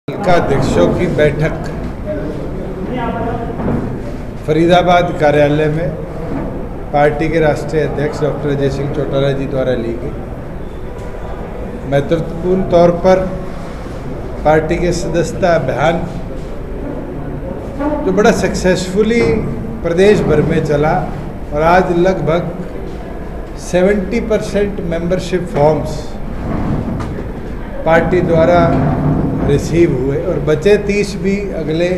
हल्का अध्यक्षों की बैठक फरीदाबाद कार्यालय में पार्टी के राष्ट्रीय अध्यक्ष डॉक्टर अजय सिंह चौटाला जी द्वारा ली गई। महत्वपूर्ण तौर पर पार्टी के सदस्यता अभियान जो बड़ा सक्सेसफुली प्रदेश भर में चला और आज लगभग 70% मेंबरशिप फॉर्म्स पार्टी द्वारा रिसीव हुए और बचे 30 भी अगले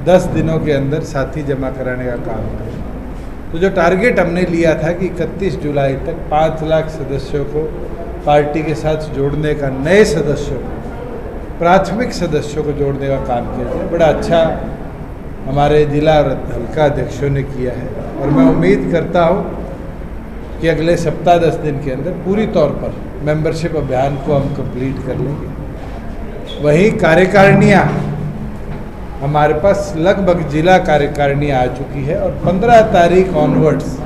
10 दिनों के अंदर साथी जमा कराने का काम करें। तो जो टारगेट हमने लिया था कि 31 जुलाई तक 5 लाख सदस्यों को पार्टी के साथ जोड़ने का, नए सदस्यों को, प्राथमिक सदस्यों को जोड़ने का काम किया जाए, बड़ा अच्छा हमारे जिला और हल्का अध्यक्षों ने किया है। और मैं उम्मीद करता हूँ कि अगले सप्ताह 10 दिन के अंदर पूरी तौर पर मेंबरशिप अभियान को हम कंप्लीट कर लेंगे। वहीं कार्यकारिणियाँ हमारे पास लगभग जिला कार्यकारिणियाँ आ चुकी है और 15 तारीख ऑनवर्ड्स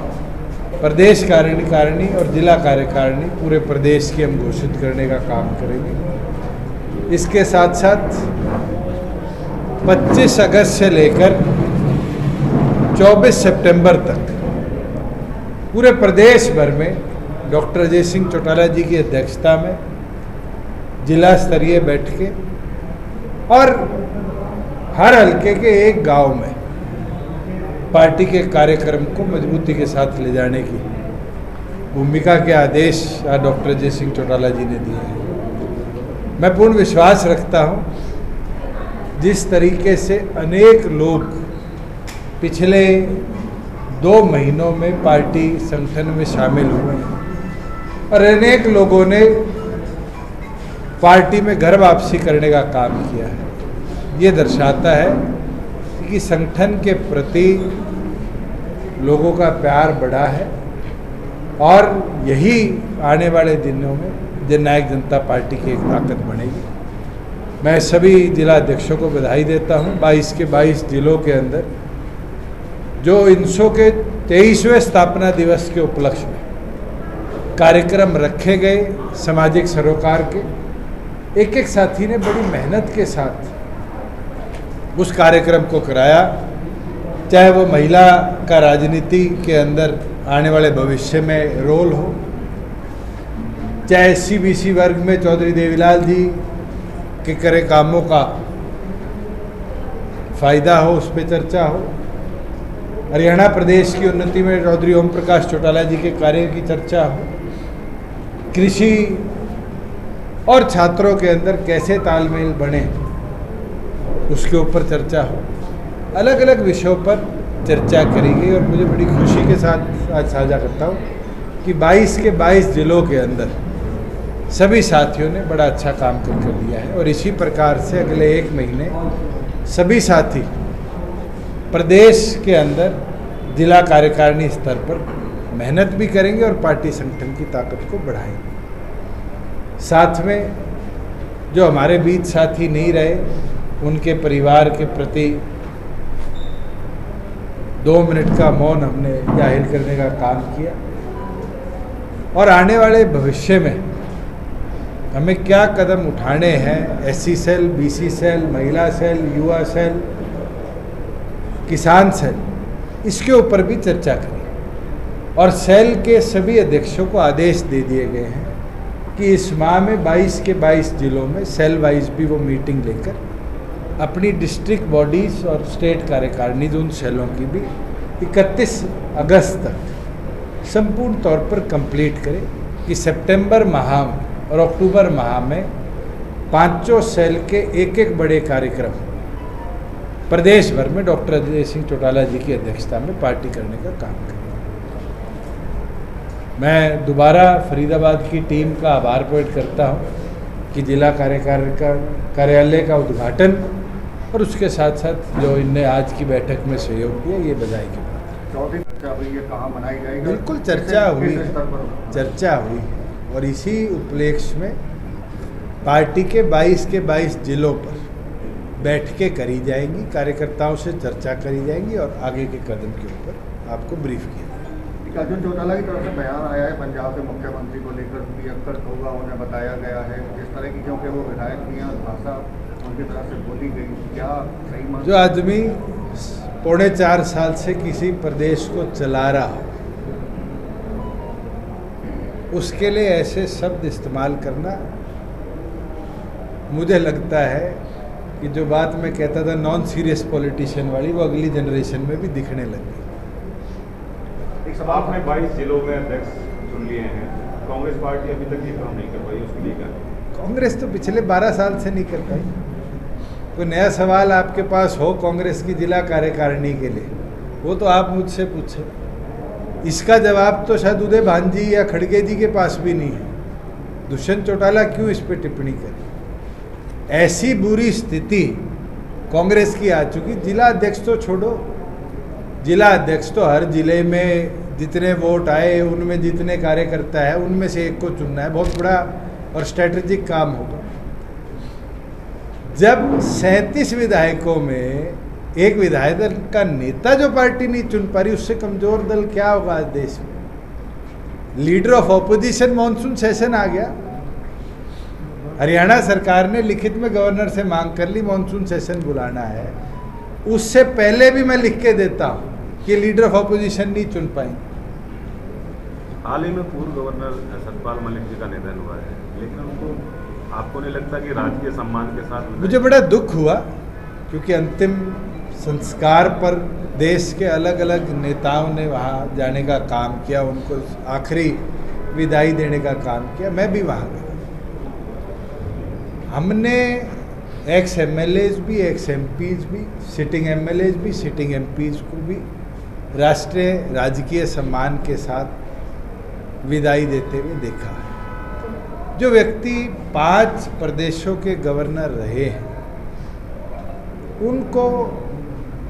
प्रदेश कार्यकारिणी और जिला कार्यकारिणी पूरे प्रदेश की हम घोषित करने का काम करेंगे। इसके साथ साथ 25 अगस्त से लेकर 24 सितंबर तक पूरे प्रदेश भर में डॉक्टर अजय सिंह चौटाला जी की अध्यक्षता में जिला स्तरीय बैठकें और हर हल्के के एक गांव में पार्टी के कार्यक्रम को मजबूती के साथ ले जाने की भूमिका के आदेश डॉक्टर अजय सिंह चौटाला जी ने दिए हैं। मैं पूर्ण विश्वास रखता हूं जिस तरीके से अनेक लोग पिछले 2 महीनों में पार्टी संगठन में शामिल हुए हैं और अनेक लोगों ने पार्टी में घर वापसी करने का काम किया है, ये दर्शाता है कि संगठन के प्रति लोगों का प्यार बढ़ा है और यही आने वाले दिनों में जननायक जनता पार्टी की एक ताकत बनेगी। मैं सभी जिला अध्यक्षों को बधाई देता हूं। 22 के 22 जिलों के अंदर जो इनसो के 23वें स्थापना दिवस के उपलक्ष्य में कार्यक्रम रखे गए, सामाजिक सरोकार के एक एक साथी ने बड़ी मेहनत के साथ उस कार्यक्रम को कराया, चाहे वो महिला का राजनीति के अंदर आने वाले भविष्य में रोल हो, चाहे SC/BC वर्ग में चौधरी देवीलाल जी के करे कामों का फायदा हो, उस पर चर्चा हो, हरियाणा प्रदेश की उन्नति में चौधरी ओम प्रकाश चौटाला जी के कार्य की चर्चा हो, कृषि और छात्रों के अंदर कैसे तालमेल बने उसके ऊपर चर्चा हो, अलग अलग विषयों पर चर्चा करी गई। और मुझे बड़ी खुशी के साथ आज साझा करता हूँ कि 22 के 22 जिलों के अंदर सभी साथियों ने बड़ा अच्छा काम कर दिया है और इसी प्रकार से अगले 1 महीने सभी साथी प्रदेश के अंदर जिला कार्यकारिणी स्तर पर मेहनत भी करेंगे और पार्टी संगठन की ताकत को बढ़ाएंगे। साथ में जो हमारे बीच साथी नहीं रहे उनके परिवार के प्रति 2 मिनट का मौन हमने जाहिर करने का काम किया और आने वाले भविष्य में हमें क्या कदम उठाने हैं, SC सेल, BC सेल, महिला सेल, युवा सेल, किसान सेल, इसके ऊपर भी चर्चा करें। और सेल के सभी अध्यक्षों को आदेश दे दिए गए हैं कि इस माह में 22 के 22 जिलों में सेल वाइज भी वो मीटिंग लेकर अपनी डिस्ट्रिक्ट बॉडीज़ और स्टेट कार्यकारिणी उन सेलों की भी 31 अगस्त तक संपूर्ण तौर पर कंप्लीट करें कि सितंबर माह और अक्टूबर माह में 5 सेल के एक बड़े कार्यक्रम प्रदेश भर में डॉक्टर अजय सिंह चौटाला जी की अध्यक्षता में पार्टी करने का काम करें। मैं दोबारा फरीदाबाद की टीम का आभार प्रकट करता हूं कि जिला कार्यालय का उद्घाटन और उसके साथ साथ जो इनने आज की बैठक में सहयोग किया, ये बधाई की बात है। चर्चा हुई है, कहाँ मनाई जाएगी? बिल्कुल चर्चा हुई और इसी उपलक्ष्य में पार्टी के 22 के 22 जिलों पर बैठकें करी जाएंगी, कार्यकर्ताओं से चर्चा करी जाएंगी और आगे के कदम के ऊपर आपको ब्रीफ किया जाएगा। अर्जुन चौटाला की तरफ से बयान आया है पंजाब के मुख्यमंत्री को लेकर, पियक्कड़ होगा उन्हें बताया गया है, जिस तरह की, क्योंकि वो विधायक भी हैं, भाषा उनकी तरफ से बोली गई, क्या सही मान? जो आदमी 3.25 साल से किसी प्रदेश को चला रहा हो, उसके लिए ऐसे शब्द इस्तेमाल करना, मुझे लगता है कि जो बात मैं कहता था नॉन सीरियस पॉलिटिशियन वाली, वो अगली जनरेशन में भी दिखने लगी। एक सवाल, आपने 22 जिलों में अध्यक्ष चुन लिए हैं, कांग्रेस पार्टी अभी तक ये काम नहीं कर पाई, उसके लिए क्या? कांग्रेस तो पिछले 12 साल से नहीं कर पाई। कोई नया सवाल आपके पास हो कांग्रेस की जिला कार्यकारिणी के लिए, वो तो आप मुझसे पूछे। इसका जवाब तो शायद उदय भांजी या खड़गे जी के पास भी नहीं है। दुष्यंत चौटाला क्यों इस पर टिप्पणी करे? ऐसी बुरी स्थिति कांग्रेस की आ चुकी। जिला अध्यक्ष तो छोड़ो, जिला अध्यक्ष तो हर जिले में जितने वोट आए उनमें जितने कार्यकर्ता है उनमें से एक को चुनना है, बहुत बड़ा और स्ट्रेटेजिक काम होगा। जब 37 विधायकों में एक विधायक दल का नेता जो पार्टी नहीं चुन पा रही, उससे कमजोर दल क्या होगा आज देश में? Leader of opposition monsoon session आ गया। हरियाणा सरकार ने लिखित में गवर्नर से मांग कर ली मॉनसून सेशन बुलाना है। उससे पहले भी मैं लिख के देता हूं कि लीडर ऑफ ऑपोजिशन नहीं चुन पाएंगे। हाल ही में पूर्व गवर्नर सतपाल मलिक जी का निधन हुआ है, लेकिन उनको आपको नहीं लगता कि राजकीय सम्मान के साथ? मुझे बड़ा दुख हुआ, क्योंकि अंतिम संस्कार पर देश के अलग अलग नेताओं ने वहाँ जाने का काम किया, उनको आखिरी विदाई देने का काम किया। मैं भी वहाँ गया। हमने एक्स MLAs भी, एक्स MPs भी, सिटिंग MLAs भी, सिटिंग MPs को भी राष्ट्रीय राजकीय सम्मान के साथ विदाई देते हुए देखा है। जो व्यक्ति 5 प्रदेशों के गवर्नर रहे हैं, उनको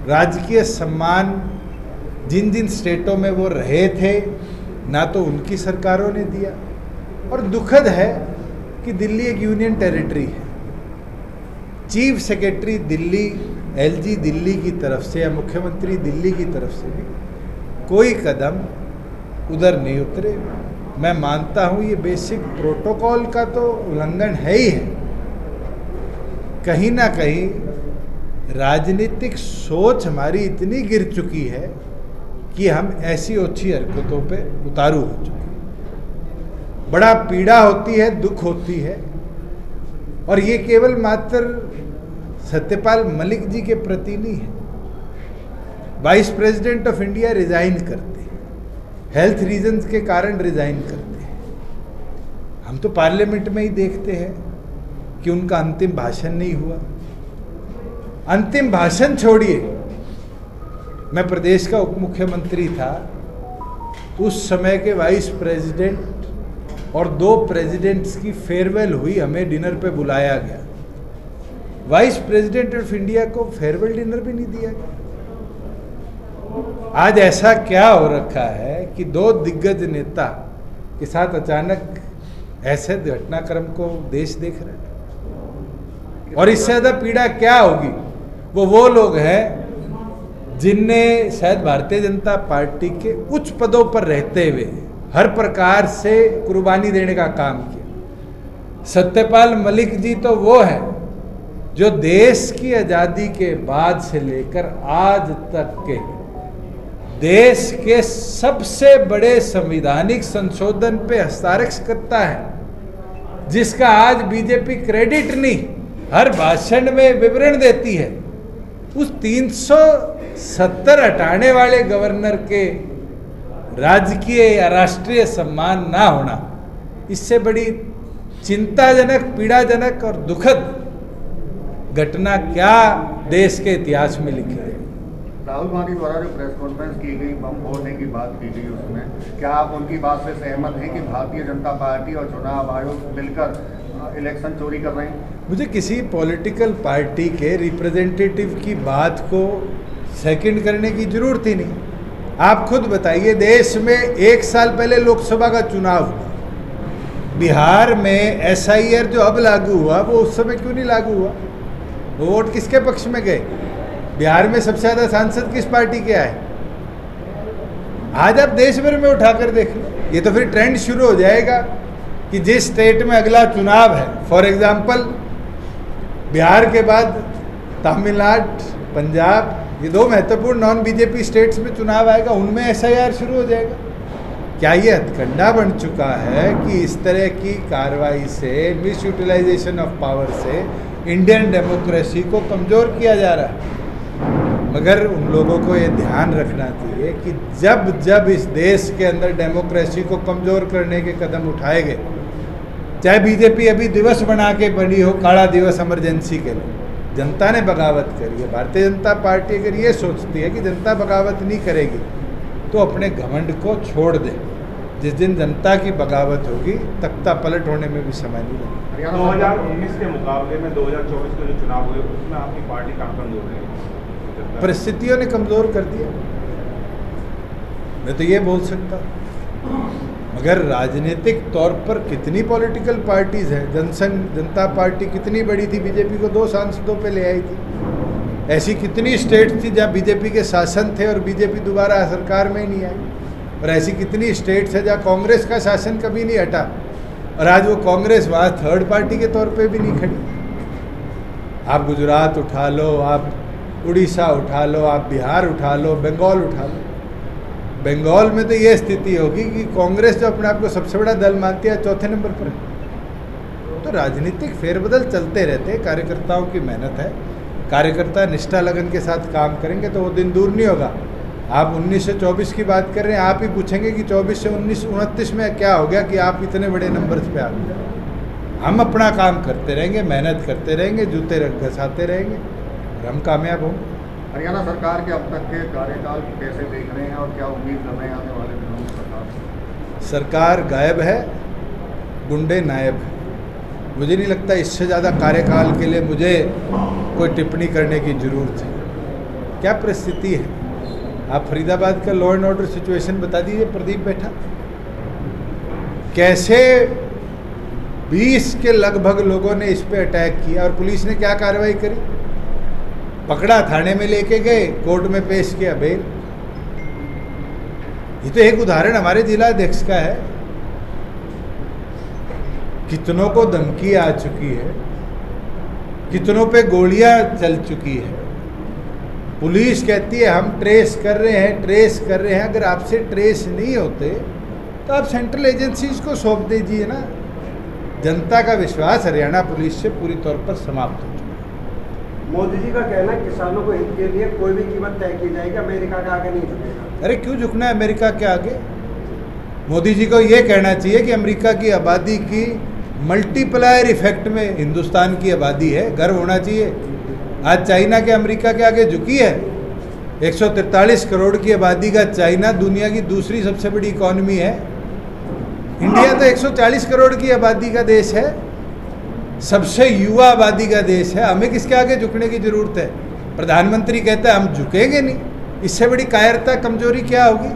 राजकीय सम्मान जिन जिन स्टेटों में वो रहे थे, ना तो उनकी सरकारों ने दिया। और दुखद है कि दिल्ली एक यूनियन टेरिटरी है। Chief secretary Delhi, LG Delhi की तरफ से या मुख्यमंत्री दिल्ली की तरफ से भी कोई कदम उधर नहीं उतरे। मैं मानता हूँ ये बेसिक प्रोटोकॉल का तो उल्लंघन है ही है। कहीं ना कहीं राजनीतिक सोच हमारी इतनी गिर चुकी है कि हम ऐसी ओछी हरकतों पे उतारू हो चुके हैं। बड़ा पीड़ा होती है, दुख होती है। और ये केवल मात्र सत्यपाल मलिक जी के प्रति नहीं है। Vice president of India resign करते हैं, हेल्थ रीजंस के कारण रिजाइन करते हैं। हम तो पार्लियामेंट में ही देखते हैं कि उनका अंतिम भाषण नहीं हुआ। अंतिम भाषण छोड़िए, मैं प्रदेश का उप मुख्यमंत्री था, उस समय के वाइस प्रेसिडेंट और 2 प्रेसिडेंट्स की फेयरवेल हुई, हमें डिनर पे बुलाया गया। वाइस प्रेसिडेंट ऑफ इंडिया को फेयरवेल डिनर भी नहीं दिया गया। आज ऐसा क्या हो रखा है कि 2 दिग्गज नेता के साथ अचानक ऐसे घटनाक्रम को देश देख रहा है? और इससे ज्यादा पीड़ा क्या होगी? वो लोग हैं जिनने शायद भारतीय जनता पार्टी के उच्च पदों पर रहते हुए हर प्रकार से कुर्बानी देने का काम किया। सत्यपाल मलिक जी तो वो हैं जो देश की आज़ादी के बाद से लेकर आज तक के देश के सबसे बड़े संवैधानिक संशोधन पे हस्ताक्षरकर्ता है, जिसका आज बीजेपी क्रेडिट नहीं हर भाषण में विवरण देती है। उस 370 हटाने वाले गवर्नर के राजकीय या राष्ट्रीय सम्मान ना होना, इससे बड़ी चिंताजनक, पीड़ाजनक और दुखद घटना क्या देश के इतिहास में लिखी है। राहुल गांधी द्वारा जो प्रेस कॉन्फ्रेंस की गई, बम फोड़ने की बात की गई, उसमें क्या आप उनकी बात से सहमत हैं कि भारतीय जनता पार्टी और चुनाव आयोग मिलकर इलेक्शन चोरी कर रहे हैं? मुझे किसी पॉलिटिकल पार्टी के रिप्रेजेंटेटिव की बात को सेकंड करने की जरूरत ही नहीं। आप खुद बताइए, देश में 1 साल पहले लोकसभा का चुनाव हुआ, बिहार में SIR जो अब लागू हुआ वो उस समय क्यों नहीं लागू हुआ? वो वोट किसके पक्ष में गए? बिहार में सबसे ज्यादा सांसद किस पार्टी के आए? आज आप देश भर में उठाकर देख लो। ये तो फिर ट्रेंड शुरू हो जाएगा कि जिस स्टेट में अगला चुनाव है, फॉर एग्जाम्पल बिहार के बाद तमिलनाडु, पंजाब, ये 2 महत्वपूर्ण नॉन बीजेपी स्टेट्स में चुनाव आएगा, उनमें SIR शुरू हो जाएगा। क्या ये हथकंडा बन चुका है कि इस तरह की कार्रवाई से, मिस यूटिलाइजेशन ऑफ पावर से इंडियन डेमोक्रेसी को कमज़ोर किया जा रहा है? मगर उन लोगों को ये ध्यान रखना चाहिए कि जब जब इस देश के अंदर डेमोक्रेसी को कमज़ोर करने के कदम उठाए गए, चाहे बीजेपी अभी दिवस बना के बनी हो, काला दिवस इमरजेंसी के लिए, जनता ने बगावत करी है। भारतीय जनता पार्टी अगर ये सोचती है कि जनता बगावत नहीं करेगी तो अपने घमंड को छोड़ दे। जिस दिन जनता की बगावत होगी तख्ता पलट होने में भी समय नहीं लगेगा। 2019 के मुकाबले में 2024 के जो चुनाव हुए उसमें आपकी पार्टी कहाँ कमजोर रही? परिस्थितियों ने कमज़ोर कर दिया, मैं तो ये बोल सकता। मगर राजनीतिक तौर पर कितनी पॉलिटिकल पार्टीज़ है, जनता पार्टी कितनी बड़ी थी, बीजेपी को 2 सांसदों पे ले आई थी। ऐसी कितनी स्टेट्स थी जहाँ बीजेपी के शासन थे और बीजेपी दोबारा सरकार में ही नहीं आई, और ऐसी कितनी स्टेट्स है जहाँ कांग्रेस का शासन कभी नहीं हटा और आज वो कांग्रेस वहाँ थर्ड पार्टी के तौर पे भी नहीं खड़ी। आप गुजरात उठा लो, आप उड़ीसा उठा लो, आप बिहार उठा लो, बंगाल उठा लो। बंगाल में तो ये स्थिति होगी कि कांग्रेस जो अपने आप को सबसे बड़ा दल मानती है, 4थे नंबर पर है। तो राजनीतिक फेरबदल चलते रहते हैं, कार्यकर्ताओं की मेहनत है। कार्यकर्ता निष्ठा लगन के साथ काम करेंगे तो वो दिन दूर नहीं होगा। आप 19 से 24 की बात कर रहे हैं, आप ही पूछेंगे कि 24 से 29 में क्या हो गया कि आप इतने बड़े नंबर्स पे आ गए। हम अपना काम करते रहेंगे, मेहनत करते रहेंगे, जूते घसाते रहेंगे और हम कामयाब होंगे। हरियाणा सरकार के अब तक के कार्यकाल कैसे देख रहे हैं और क्या उम्मीद कर रहे हैं आने वाले दिनों में सरकार से? सरकार गायब है, गुंडे नायब है। मुझे नहीं लगता इससे ज़्यादा कार्यकाल के लिए मुझे कोई टिप्पणी करने की ज़रूरत है। क्या परिस्थिति है, आप फरीदाबाद का लॉ एंड ऑर्डर सिचुएशन बता दीजिए। प्रदीप बैठा, कैसे 20 के लगभग लोगों ने इस पे अटैक किया और पुलिस ने क्या कार्रवाई करी? पकड़ा, थाने में लेके गए, कोर्ट में पेश किया, बेल। ये तो एक उदाहरण हमारे जिला अध्यक्ष का है। कितनों को धमकी आ चुकी है, कितनों पे गोलियां चल चुकी है। पुलिस कहती है हम ट्रेस कर रहे हैं। अगर आपसे ट्रेस नहीं होते तो आप सेंट्रल एजेंसीज को सौंप दीजिए ना। जनता का विश्वास हरियाणा पुलिस से पूरी तौर पर समाप्त हो चुका है। मोदी जी का कहना है किसानों को हित के लिए कोई भी कीमत तय की जाएगी, अमेरिका के आगे नहीं झुकेगा। अरे क्यों झुकना है अमेरिका के आगे? मोदी जी को ये कहना चाहिए कि अमेरिका की आबादी की मल्टीप्लायर इफेक्ट में हिंदुस्तान की आबादी है, गर्व होना चाहिए। आज चाइना के अमेरिका के आगे झुकी है। 143 करोड़ की आबादी का चाइना दुनिया की दूसरी सबसे बड़ी इकॉनमी है। इंडिया तो 140 करोड़ की आबादी का देश है, सबसे युवा आबादी का देश है। हमें किसके आगे झुकने की जरूरत है? प्रधानमंत्री कहता है हम झुकेंगे नहीं, इससे बड़ी कायरता कमजोरी क्या होगी?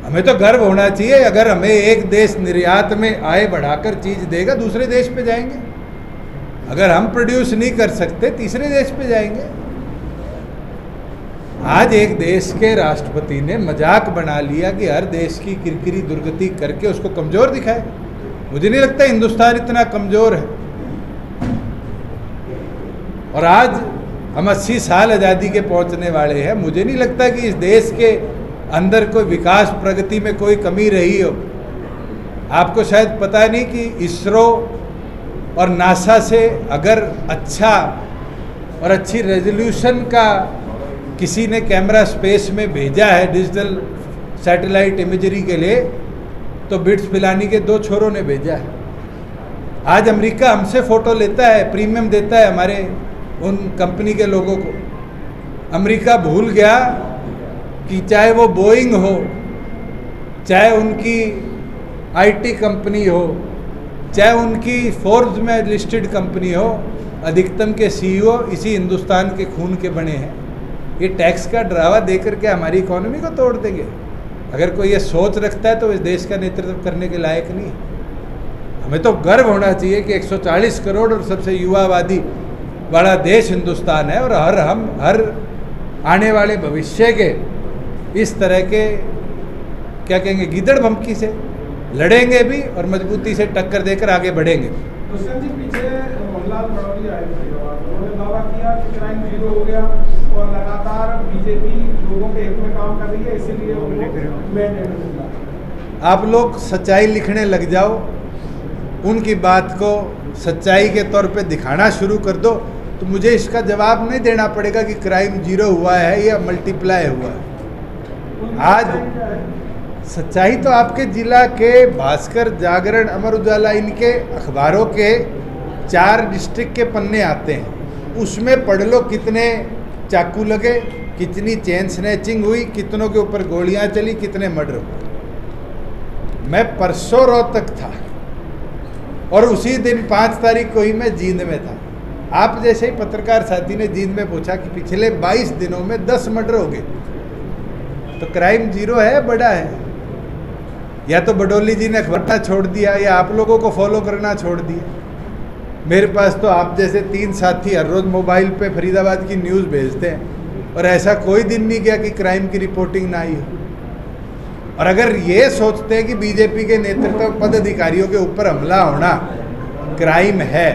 हमें तो गर्व होना चाहिए। अगर हमें एक देश निर्यात में आय बढ़ाकर चीज देगा, दूसरे देश पे जाएंगे। अगर हम प्रोड्यूस नहीं कर सकते, तीसरे देश पे जाएंगे। आज एक देश के राष्ट्रपति ने मजाक बना लिया कि हर देश की किरकिरी दुर्गति करके उसको कमजोर दिखाए। मुझे नहीं लगता हिंदुस्तान इतना कमजोर है। और आज हम 80 साल आज़ादी के पहुंचने वाले हैं। मुझे नहीं लगता कि इस देश के अंदर कोई विकास प्रगति में कोई कमी रही हो। आपको शायद पता नहीं कि इसरो और नासा से अगर अच्छा और अच्छी रेजोल्यूशन का किसी ने कैमरा स्पेस में भेजा है डिजिटल सैटेलाइट इमेजरी के लिए, तो बिट्स पिलानी के 2 छोरों ने भेजा है। आज अमेरिका हमसे फ़ोटो लेता है, प्रीमियम देता है हमारे उन कंपनी के लोगों को। अमेरिका भूल गया कि चाहे वो बोइंग हो, चाहे उनकी आईटी कंपनी हो, चाहे उनकी फोर्ब्स में लिस्टेड कंपनी हो, अधिकतम के सीईओ इसी हिंदुस्तान के खून के बने हैं। ये टैक्स का डरावा देकर के हमारी इकोनॉमी को तोड़ देंगे। अगर कोई ये सोच रखता है तो इस देश का नेतृत्व करने के लायक नहीं है। हमें तो गर्व होना चाहिए कि 140 करोड़ और सबसे युवा आबादी वाला देश हिंदुस्तान है, और हर आने वाले भविष्य के इस तरह के क्या कहेंगे गीदड़ भमकी से लड़ेंगे भी और मजबूती से टक्कर देकर आगे बढ़ेंगे। तो सर जी, पीछे फिलहाल बड़ौली आए थे, उन्होंने दावा किया कि क्राइम जीरो हो गया और लगातार बीजेपी लोगों के हित में काम कर रही है, इसीलिए उनको मैंडेट मिला। आप लोग सच्चाई लिखने लग जाओ, उनकी बात को सच्चाई के तौर पे दिखाना शुरू कर दो, तो मुझे इसका जवाब नहीं देना पड़ेगा कि क्राइम जीरो हुआ है या मल्टीप्लाई हुआ है। आज सच्चाई तो आपके जिला के भास्कर, जागरण, अमर उजाला, इनके अखबारों के 4 डिस्ट्रिक्ट के पन्ने आते हैं, उसमें पढ़ लो कितने चाकू लगे, कितनी चेन स्नैचिंग हुई, कितनों के ऊपर गोलियां चली, कितने मर्डर हुए। मैं परसों रोहतक था और उसी दिन 5 तारीख को ही मैं जींद में था। आप जैसे ही पत्रकार साथी ने जींद में पूछा कि पिछले 22 दिनों में 10 मर्डर हो गए, तो क्राइम जीरो है, बड़ा है? या तो बडोली जी ने अखबार छोड़ दिया या आप लोगों को फॉलो करना छोड़ दिया। मेरे पास तो आप जैसे 3 साथी हर रोज़ मोबाइल पे फरीदाबाद की न्यूज़ भेजते हैं और ऐसा कोई दिन नहीं गया कि क्राइम की रिपोर्टिंग ना आई हो। और अगर ये सोचते हैं कि बीजेपी के नेतृत्व पदाधिकारियों के ऊपर हमला होना क्राइम है,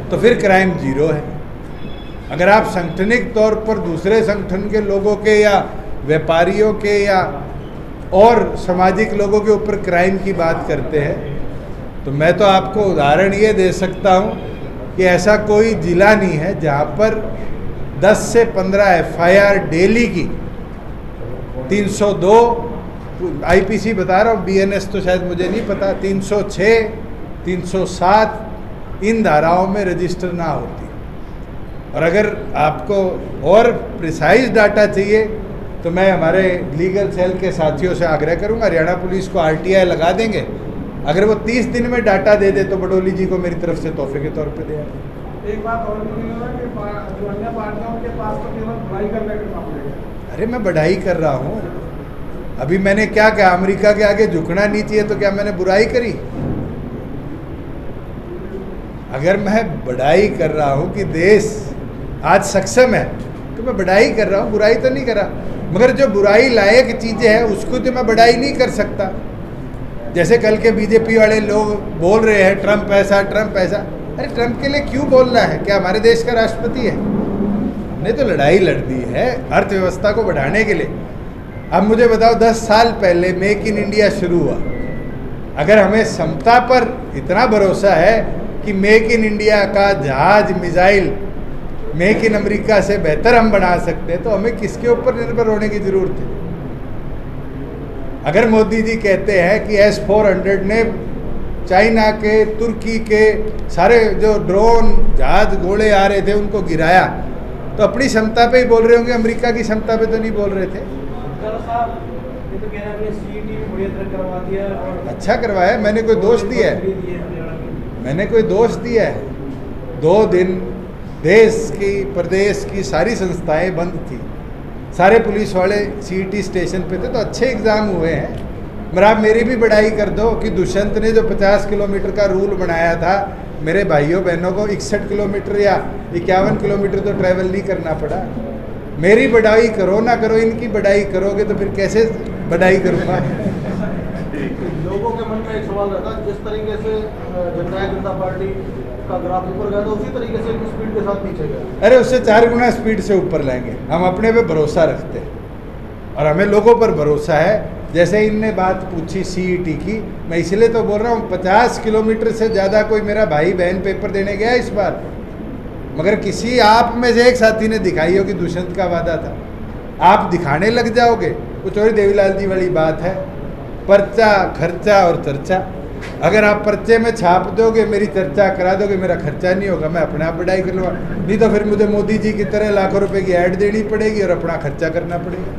तो फिर क्राइम जीरो है। अगर आप संगठनिक तौर पर दूसरे संगठन के लोगों के या व्यापारियों के या और सामाजिक लोगों के ऊपर क्राइम की बात करते हैं, तो मैं तो आपको उदाहरण ये दे सकता हूँ कि ऐसा कोई जिला नहीं है जहाँ पर 10 से 15 FIR डेली की, 302 IPC बता रहा हूँ, BNS तो शायद मुझे नहीं पता, 306, 307 इन धाराओं में रजिस्टर ना होती। और अगर आपको और प्रिसाइज डाटा चाहिए तो मैं हमारे लीगल सेल के साथियों से आग्रह करूंगा, हरियाणा पुलिस को RTI लगा देंगे। अगर वो 30 दिन में डाटा दे दे तो बडोली जी को मेरी तरफ से तोहफे के तौर पे दे। एक बात और भी है कि जो अन्य पार्टियों के पास तो केवल बढ़ाई करने के मामले हैं। अरे मैं बढ़ाई कर रहा हूँ, अभी मैंने क्या कहा, अमेरिका के आगे झुकना नहीं चाहिए, तो क्या मैंने बुराई करी? अगर मैं बढ़ाई कर रहा हूँ कि देश आज सक्षम है, तो मैं बढ़ाई कर रहा हूँ, बुराई तो नहीं कर रहा। मगर जो बुराई लायक चीज़ें हैं उसको तो मैं बढ़ाई नहीं कर सकता। जैसे कल के बीजेपी वाले लोग बोल रहे हैं ट्रम्प ऐसा, ट्रम्प ऐसा। अरे ट्रम्प के लिए क्यों बोलना है? क्या हमारे देश का राष्ट्रपति है? हमने तो लड़ाई लड़ दी है अर्थव्यवस्था को बढ़ाने के लिए। अब मुझे बताओ, 10 साल पहले मेक इन इंडिया शुरू हुआ। अगर हमें क्षमता पर इतना भरोसा है कि मेक इन इंडिया का जहाज, मिसाइल मेक इन अमेरिका से बेहतर हम बना सकते हैं, तो हमें किसके ऊपर निर्भर होने की जरूरत है? अगर मोदी जी कहते हैं कि S-400 ने चाइना के, तुर्की के सारे जो ड्रोन, जहाज, घोड़े आ रहे थे उनको गिराया, तो अपनी क्षमता पे ही बोल रहे होंगे, अमेरिका की क्षमता पे तो नहीं बोल रहे थे। अच्छा करवाया, मैंने कोई दोष दिया है? मैंने कोई दोष दिया है? 2 दिन देश की, प्रदेश की सारी संस्थाएं बंद थी, सारे पुलिस वाले CET स्टेशन पे थे, तो अच्छे एग्ज़ाम हुए हैं। मगर आप मेरी भी बढ़ाई कर दो कि दुष्यंत ने जो 50 किलोमीटर का रूल बनाया था, मेरे भाइयों बहनों को 61 किलोमीटर या 51 किलोमीटर तो ट्रैवल नहीं करना पड़ा। मेरी बढ़ाई करो ना करो, इनकी बढ़ाई करोगे तो फिर कैसे बढ़ाई करूँगा? लोगों के मन में एक सवाल रहता है, जिस तरीके से जनता पार्टी का ग्राफ ऊपर गया, तो उसी तरीके से स्पीड के साथ नीचे गया। अरे उससे 4 गुना स्पीड से ऊपर लाएंगे। हम अपने पे भरोसा रखते हैं और हमें लोगों पर भरोसा है। जैसे इनने बात पूछी CET की, मैं इसलिए तो बोल रहा हूँ, 50 किलोमीटर से ज़्यादा कोई मेरा भाई बहन पेपर देने गया इस बार। मगर किसी आप में से एक साथी ने दिखाई हो कि दुष्यंत का वादा था, आप दिखाने लग जाओगे। कुछ और देवीलाल जी वाली बात है, पर्चा, खर्चा और चर्चा। अगर आप पर्चे में छाप दोगे, मेरी चर्चा करा दोगे, मेरा खर्चा नहीं होगा, मैं अपने आप बढ़ाई कर लूँगा। नहीं तो फिर मुझे मोदी जी की तरह लाखों रुपए की ऐड देनी पड़ेगी और अपना खर्चा करना पड़ेगा।